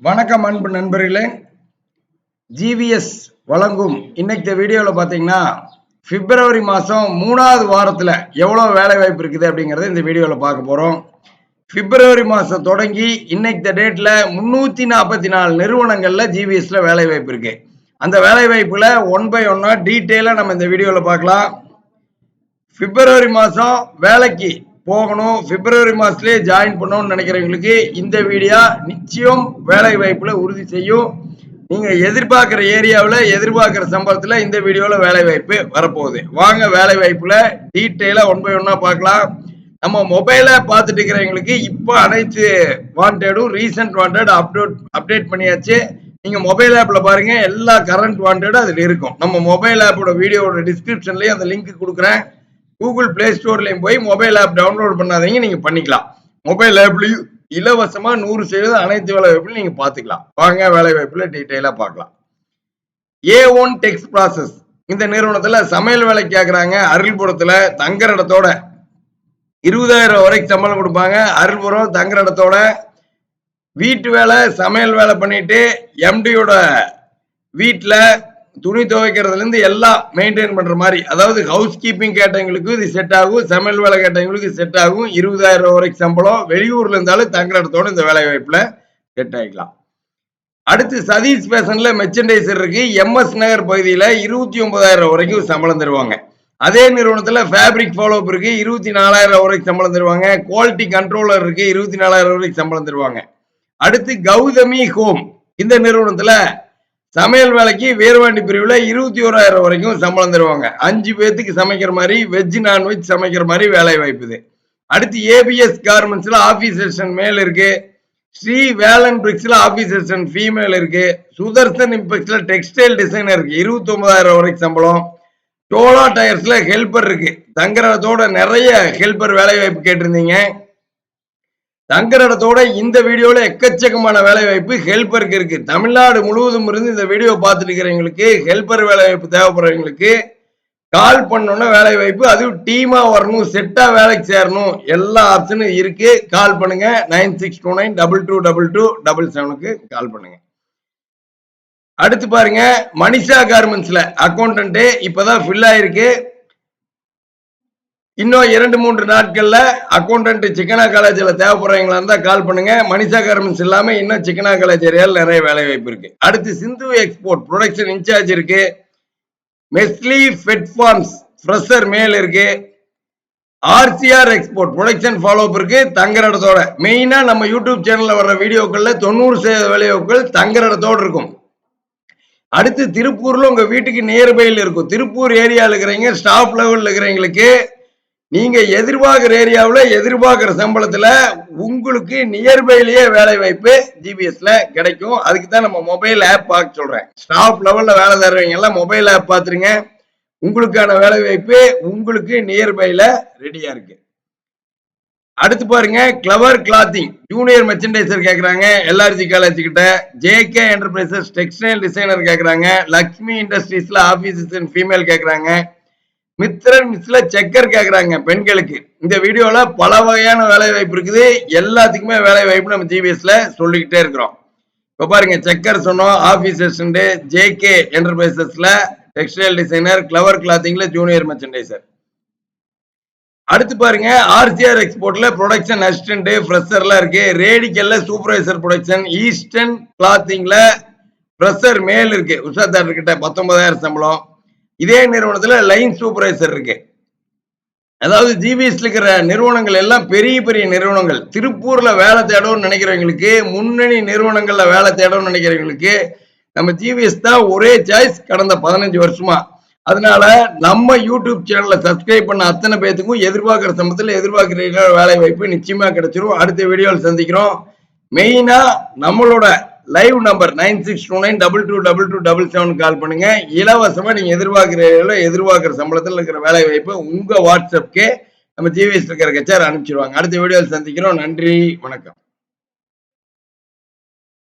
வணக்கம் அன்பு நண்பர்களே. ஜிவிஎஸ் வழங்கும் இன்னைக்கு வீடியோவில் பார்த்தீங்கன்னா பிப்ரவரி மாதம் 3வது வாரத்தில் எவ்வளோ வேலை வாய்ப்பு இருக்குது அப்படிங்கிறத இந்த வீடியோவில் பார்க்க போகிறோம். பிப்ரவரி மாதம் தொடங்கி இன்னைக்கு டேட்டில் 344 நிறுவனங்களில் ஜிவிஎஸ்ல வேலை வாய்ப்பு இருக்கு. அந்த வேலை வாய்ப்புல ஒன் பை ஒன்னா டீட்டெயிலாக நம்ம இந்த வீடியோவில் பார்க்கலாம். பிப்ரவரி மாதம் வேலைக்கு போகணும், பிப்ரவரி மாசத்திலே ஜாயின் பண்ணணும்னு நினைக்கிறவங்களுக்கு இந்த வீடியோ நிச்சயம் வேலை வாய்ப்புல உறுதி செய்யும். நீங்க எதிர்பார்க்கிற ஏரியாவில் எதிர்பார்க்கிற சம்பளத்துல இந்த வீடியோல வேலை வாய்ப்பு வரப்போகுது. வாங்க வேலை வாய்ப்புல டீட்டெயிலா ஒன் பை ஒன்னா பார்க்கலாம். நம்ம மொபைல பார்த்துட்டு இருக்கிறவங்களுக்கு இப்போ அனைத்து வாண்டடும் ரீசன்ட் வாண்டட் அப்டேட் பண்ணியாச்சு. நீங்க மொபைல் ஆப்ல பாருங்க, எல்லா கரண்ட் வாண்டடும் அதுல இருக்கும். நம்ம மொபைல் ஆப்போட வீடியோட டிஸ்கிரிப்ஷன்லயும் அந்த லிங்க் கொடுக்குறேன். கூகுள் பிளே ஸ்டோர்லையும் போய் மொபைல் ஆப் டவுன்லோட் பண்ணாதீங்க, நீங்க பண்ணிக்கலாம். மொபைல் ஆப்லயும் இலவசமா 100% அனைத்து வேலை வாய்ப்புலையும் நீங்க பாத்துக்கலாம். வாங்க வேலை வாய்ப்புல டீட்டெயிலா பார்க்கலாம். A1 டெக்ஸ் ப்ராசஸ் இந்த நிறுவனத்துல சமையல் வேலை கேட்கறாங்க. அருள்புரத்துல தங்குற இடத்தோட 20,000 வரைக்கும் சம்பளம் கொடுப்பாங்க. அருள்புரம் தங்குற இடத்தோட வீட்டு வேலை சமையல் வேலை பண்ணிட்டு எம்டியோட வீட்டுல துணி துவைக்கிறதுல இருந்து எல்லாம் மெயின்டைன் பண்ற மாதிரி, அதாவது ஹவுஸ் கீப்பிங் கேட்டவங்களுக்கு இது செட் ஆகும், சமையல் வேலை கேட்டவங்களுக்கு செட் ஆகும். 20,000 வரைக்கும் சம்பளம். வெளியூர்ல இருந்தாலும் தங்குற இடத்தோட இந்த வேலை வாய்ப்புல செட் ஆகிக்கலாம். அடுத்து சதீஷ் ஃபேஷன்ல மெர்ச்சன்டைசர் இருக்கு. எம்எஸ் நகர் பகுதியில 29,000 வரைக்கும் சம்பளம் தருவாங்க. அதே நிறுவனத்துல ஃபேப்ரிக் ஃபாலோஅப் இருக்கு, 24,000 வரைக்கும் சம்பளம் தருவாங்க. குவாலிட்டி கண்ட்ரோலர் இருக்கு, 24,000 வரைக்கும் சம்பளம் தருவாங்க. அடுத்து கௌதமி ஹோம் இந்த நிறுவனத்துல சமையல் வேலைக்கு வீரவாண்டி பிரிவுல 21,000 வரைக்கும் சம்பளம் தருவாங்க. 5 பேத்துக்கு சமைக்கிற மாதிரி வெஜ் நான்வெஜ் சமைக்கிற மாதிரி வேலை வாய்ப்பு. அடுத்து ஏபிஎஸ் கார்மெண்ட்ஸ்ல ஆபீஸ் செக்ஷன் மேல் இருக்கு. ஸ்ரீ வேலன் பிரிக்ஸ்ல ஆபீஸ் செக்ஷன் ஃபீமேல் இருக்கு. சுதர்சன் இம்பெக்ஸ்ல டெக்ஸ்டைல் டிசைனர் இருக்கு, 29,000 வரைக்கும் சம்பளம். டோலா டயர்ஸ்ல ஹெல்பர் இருக்கு. தங்குறதோட நிறைய ஹெல்பர் வேலை வாய்ப்பு கேட்டிருந்தீங்க. தங்குற இடத்தோட இந்த வீடியோல எக்கச்சக்கமான வேலை வாய்ப்பு ஹெல்பருக்கு இருக்கு. தமிழ்நாடு முழுவதும் இருந்து இந்த வீடியோ பார்த்துட்டு இருக்கிறவங்களுக்கு ஹெல்பர் வேலை வாய்ப்பு தேவைப்படுறவங்களுக்கு கால் பண்ணோன்னா வேலை வாய்ப்பு, அதுவும் டீமா வரணும், செட்டா வேலைக்கு சேரணும், எல்லா ஆப்ஷனும் இருக்கு. கால் பண்ணுங்க. 9629222277 கால் பண்ணுங்க. அடுத்து பாருங்க, மனிஷா கார்மெண்ட்ஸ்ல அக்கௌண்டன்ட் இப்பதான் ஃபில் ஆயிருக்கு. இன்னும் 2-3 நாட்கள்ல அக்கௌண்டன்ட் சிக்கனா காலேஜ்ல தேவைப்படுறவங்களா இருந்தா கால் பண்ணுங்க. மனிஷா கார்மெண்ட்ஸ் இல்லாம இன்னும் சிக்கனா காலேஜ் ஏரியால நிறைய வேலை வாய்ப்பு இருக்கு. அடுத்து சிந்து எக்ஸ்போர்ட் ப்ரொடக்ஷன் இன்சார்ஜ் இருக்கு. மெஸ்லி ஃபெட் ஃபார்ம்ஸ் ஃப்ரெஷர் மேல் இருக்கு. ஆர்சிஆர் எக்ஸ்போர்ட் ப்ரொடக்ஷன் ஃபாலோஅப் இருக்கு. தங்குற இடத்தோட மெயினா நம்ம யூடியூப் சேனல்ல வர்ற வீடியோக்கள்ல 90% வேலைவாய்ப்புகள் தங்குற இடத்தோட இருக்கும். அடுத்து திருப்பூர்ல உங்க வீட்டுக்கு நியர்பைல இருக்கும். திருப்பூர் ஏரியாவில் இருக்கிறவங்க ஸ்டாஃப் லெவல்ல இருக்கிறவங்களுக்கு நீங்க எதிர்பார்க்கிற ஏரியாவில் எதிர்பார்க்கிற சம்பளத்துல உங்களுக்கு நியர்பைலயே வேலை வாய்ப்பு ஜிபிஎஸ்ல கிடைக்கும். அதுக்கு தான் நம்ம மொபைல் ஆப் பார்க்க சொல்றேன். ஸ்டாஃப் லெவல்ல வேலை தருவீங்க எல்லாம் மொபைல் ஆப் பார்த்துருங்க. உங்களுக்கான வேலை வாய்ப்பு உங்களுக்கு நியர்பைல ரெடியா இருக்கு. அடுத்து பாருங்க, கிளவர் கிளாத்திங் ஜூனியர் மெர்ச்சன்டைசர் கேட்கறாங்க. எல்ஆர்ஜி காலேஜ் கிட்ட. ஜேகே என்டர்பிரைசஸ் டெக்ஸ்டைல் டிசைனர் கேட்கறாங்க. லக்ஷ்மி இண்டஸ்ட்ரீஸ்ல ஆபீசர் ஃபீமேல் கேட்கறாங்க. மித்ரன் மிஸ்ல செக்கர் கேட்கறாங்க பெண்களுக்கு. இந்த வீடியோல பல வகையான வேலை வாய்ப்பு இருக்குது. எல்லாத்துக்குமே வேலை வாய்ப்பு நம்ம ஜிபிஎஸ்ல சொல்லிக்கிட்டே இருக்கிறோம். இப்ப பாருங்க, செக்கர் சொன்னோம், ஆபீசர்ஸ், ஜேகே என்டர்பிரைசஸ்ல டெக்ஸ்டைல் டிசைனர், கிளவர் கிளாத்திங்ல ஜூனியர் மெர்ச்சன்டைசர். அடுத்து பாருங்க, ஆர்சிஆர் எக்ஸ்போர்ட்ல ப்ரொடக்ஷன் அசிஸ்டன்ட் ஃப்ரெஷர்ல இருக்கு. ரேடிக்கல்ல சூப்பர்வைசர் ப்ரொடக்ஷன், ஈஸ்டர்ன் கிளாத்திங்ல ஃப்ரெஷர் மேல் இருக்கு. உஷா தேட்டர் கிட்ட 19,000 சம்பளம். இதே நிறுவனத்துல லைன் சூப்பர்வைசர் இருக்கு. அதாவது ஜிபிஎஸ்ல இருக்கிற நிறுவனங்கள் எல்லாம் பெரிய பெரிய நிறுவனங்கள். திருப்பூர்ல வேலை தேடணும்னு நினைக்கிறவங்களுக்கு, முன்னணி நிறுவனங்கள்ல வேலை தேடணும்னு நினைக்கிறவங்களுக்கு நம்ம ஜிபிஎஸ் தான் ஒரே சாய்ஸ் கடந்த 15 வருஷமா. அதனால நம்ம யூடியூப் சேனலை சப்ஸ்கிரைப் பண்ண அத்தனை பேத்துக்கும் எதிர்பார்க்கிற சம்பளத்தில் எதிர்பார்க்கிற வேலை வாய்ப்பு நிச்சயமா கிடைச்சிரும். அடுத்த வீடியோவில் சந்திக்கிறோம். மெயினா நம்மளோட லைவ் நம்பர் 9629222277 கால் பண்ணுங்க. இலவசமா நீங்க எதிர்பார்க்கிற சம்பளத்தில் இருக்கிற வேலை வாய்ப்பு உங்க வாட்ஸ்அப்கே நம்ம ஜிவிஎஸ் இருக்கிற கச்சார் அனுப்பிச்சிருவாங்க. அடுத்த வீடியோவில் சந்திக்கிறோம். நன்றி, வணக்கம்.